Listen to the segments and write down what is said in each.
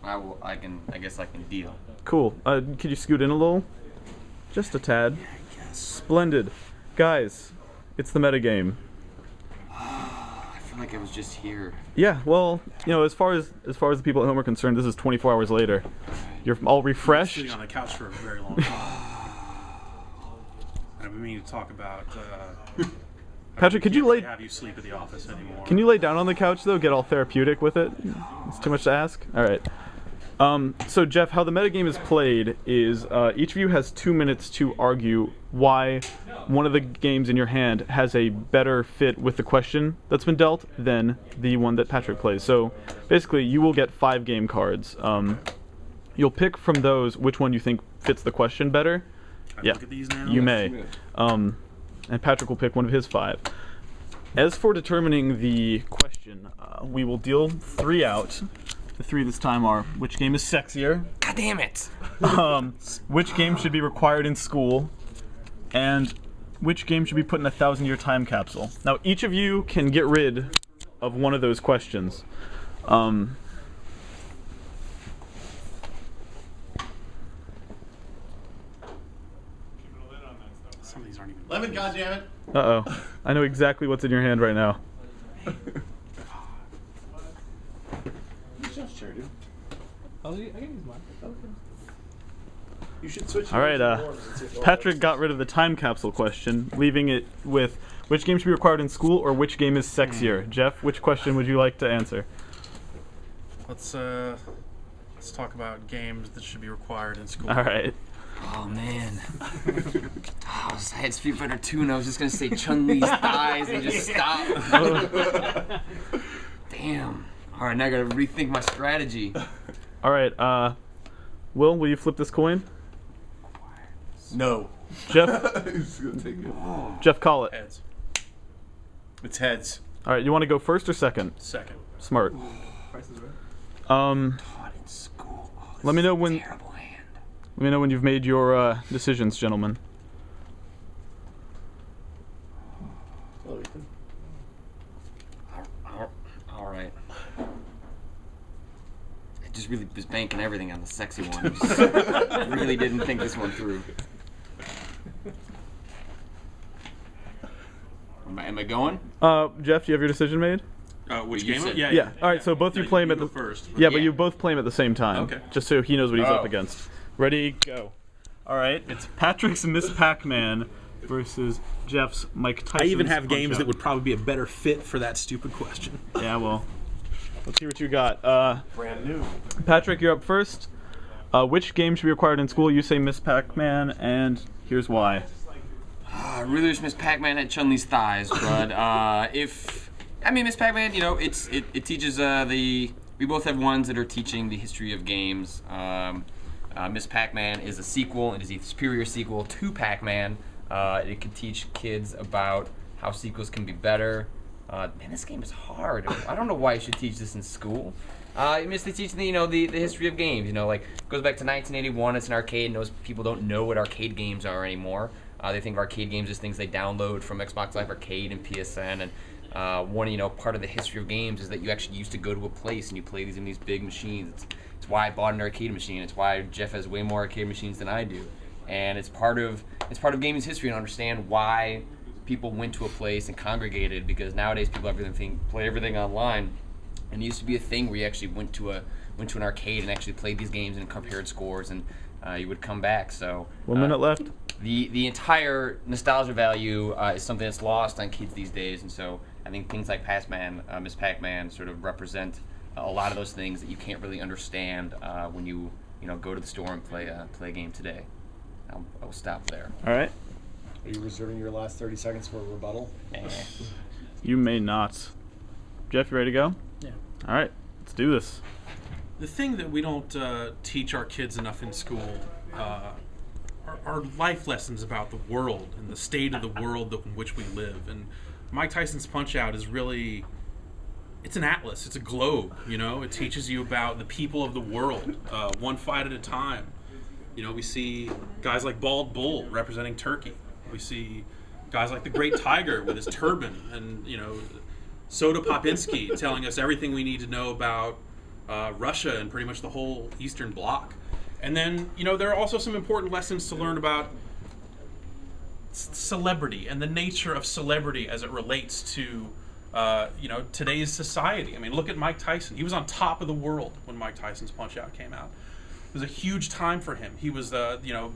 I guess I can deal. Cool. Could you scoot in a little? Just a tad. Yeah, I guess. Splendid. Guys, it's the metagame. I feel like I was just here. Yeah, well, as far as the people at home are concerned, this is 24 hours later. You're all refreshed. Sitting on the couch for a very long time. I've been meaning to talk about. Patrick, could you lay? Have you sleep at the office anymore? Can you lay down on the couch though? Get all therapeutic with it. It's too much to ask. All right. So Jeff, how the metagame is played is each of you has 2 minutes to argue why one of the games in your hand has a better fit with the question that's been dealt than the one that Patrick plays. So basically, you will get 5 game cards. You'll pick from those which one you think fits the question better. Can I look at these now? You may. And Patrick will pick one of his 5. As for determining the question, we will deal 3 out. The 3 this time are, which game is sexier? God damn it! Which game should be required in school? And which game should be put in a 1,000-year time capsule? Now, each of you can get rid of one of those questions. Some of these aren't even. Lemon, goddammit! Uh-oh. I know exactly what's in your hand right now. Sure, dude. I can use mine. Okay. You should switch. All right, Patrick got rid of the time capsule question, leaving it with which game should be required in school or which game is sexier. Jeff, which question would you like to answer? Let's talk about games that should be required in school. All right. Oh man. I had Street Fighter 2 and I was just gonna say Chun-Li's thighs and just stop. Damn. All right, now I gotta rethink my strategy. All right, will you flip this coin? No. Jeff? He's gonna take it. Jeff, call it. Heads. It's heads. All right, you want to go first or second? Second. Smart. Price is right. Taught in school. Oh, Let me know when. terrible hand. Let me know when you've made your decisions, gentlemen. Oh, Ethan. All right. I just really was banking everything on the sexy one. Just really didn't think this one through. Am I going? Jeff, do you have your decision made? Which You game? said- Yeah. All right, so both you play him at the first. Yeah, but Yeah. you both play him at the same time. Okay. Just so he knows what he's up Oh. against. Ready, go. All right, it's Patrick's Miss Pac-Man versus Jeff's Mike Tyson's I even have Punch games Out. that would probably be a better fit for that stupid question. Yeah, well, let's see what you got. Brand new. Patrick, you're up first. Which game should be required in school? You say Miss Pac-Man, and here's why. I really wish Miss Pac-Man had Chun-Li's thighs, but Miss Pac-Man, it teaches we both have ones that are teaching the history of games. Miss Pac-Man is a sequel. It is a superior sequel to Pac-Man. It can teach kids about how sequels can be better. Man, this game is hard. I don't know why you should teach this in school. They teach the history of games. Like it goes back to 1981. It's an arcade, and most people don't know what arcade games are anymore. They think of arcade games as things they download from Xbox Live Arcade and PSN. And one part of the history of games is that you actually used to go to a place and you play these in these big machines. It's why I bought an arcade machine. It's why Jeff has way more arcade machines than I do. And it's part of gaming's history to understand why people went to a place and congregated, because nowadays people play everything online. And it used to be a thing where you actually went to an arcade and actually played these games and compared scores, and you would come back. So 1 minute left. The entire nostalgia value is something that's lost on kids these days, and so I think things like Miss Pac-Man sort of represent a lot of those things that you can't really understand when you go to the store and play a game today. I'll stop there. All right. Are you reserving your last 30 seconds for a rebuttal? You may not. Jeff, you ready to go? Yeah. All right, let's do this. The thing that we don't teach our kids enough in school are life lessons about the world and the state of the world in which we live. And Mike Tyson's Punch-Out is really, it's an atlas, it's a globe, It teaches you about the people of the world, one fight at a time. We see guys like Bald Bull representing Turkey. We see guys like the Great Tiger with his turban, and Soda Popinski telling us everything we need to know about Russia and pretty much the whole Eastern Bloc. And then, there are also some important lessons to learn about celebrity and the nature of celebrity as it relates to, today's society. I mean, look at Mike Tyson. He was on top of the world when Mike Tyson's Punch-Out came out. It was a huge time for him. He was,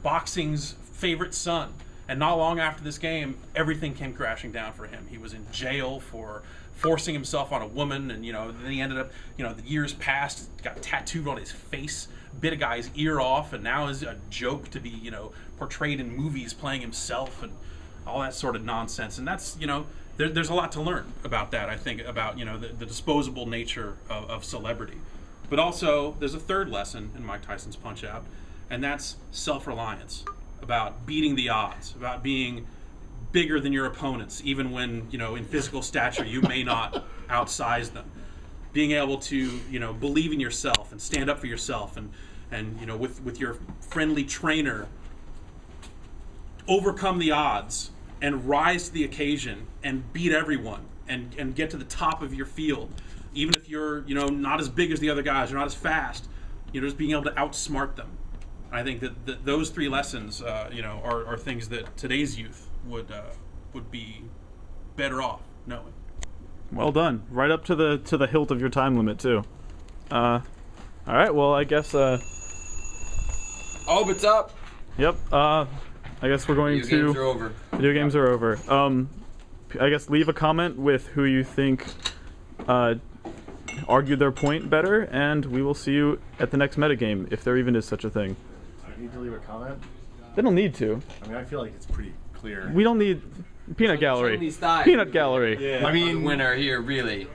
boxing's favorite son. And not long after this game, everything came crashing down for him. He was in jail for forcing himself on a woman, and then he ended up, the years passed, got tattooed on his face, bit a guy's ear off, and now is a joke to be, portrayed in movies playing himself and all that sort of nonsense. And that's, there's a lot to learn about that, I think, about, the disposable nature of celebrity. But also, there's a third lesson in Mike Tyson's Punch-Out, and that's self-reliance, about beating the odds, about being bigger than your opponents, even when, in physical stature, you may not outsize them. Being able to, believe in yourself and stand up for yourself and with your friendly trainer, overcome the odds and rise to the occasion and beat everyone and get to the top of your field. Even if you're, not as big as the other guys, you're not as fast, just being able to outsmart them. I think that those three lessons, are things that today's youth would be better off knowing. Well done. Right up to the hilt of your time limit too. All right. Well, I guess. Oh, it's up. Yep. I guess we're going Video to. games are over. Video games are over. I guess leave a comment with who you think argued their point better, and we will see you at the next metagame, if there even is such a thing. I need to leave a comment. They don't need to. I mean, I feel like it's pretty clear. We don't need peanut gallery. Show these thighs. Peanut gallery. Yeah. I The mean, winner here, really.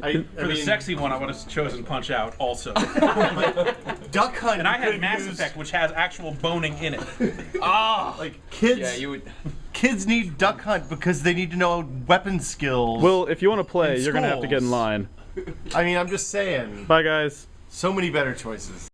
For the sexy one, I would have chosen Punch-Out also. Duck Hunt. And I had could Mass use- Effect, which has actual boning in it. Like kids. Yeah, you would. Kids need Duck Hunt because they need to know weapon skills. Well, if you want to play, In you're going to have to get in schools. line. I mean, I'm just saying. Bye, guys. So many better choices.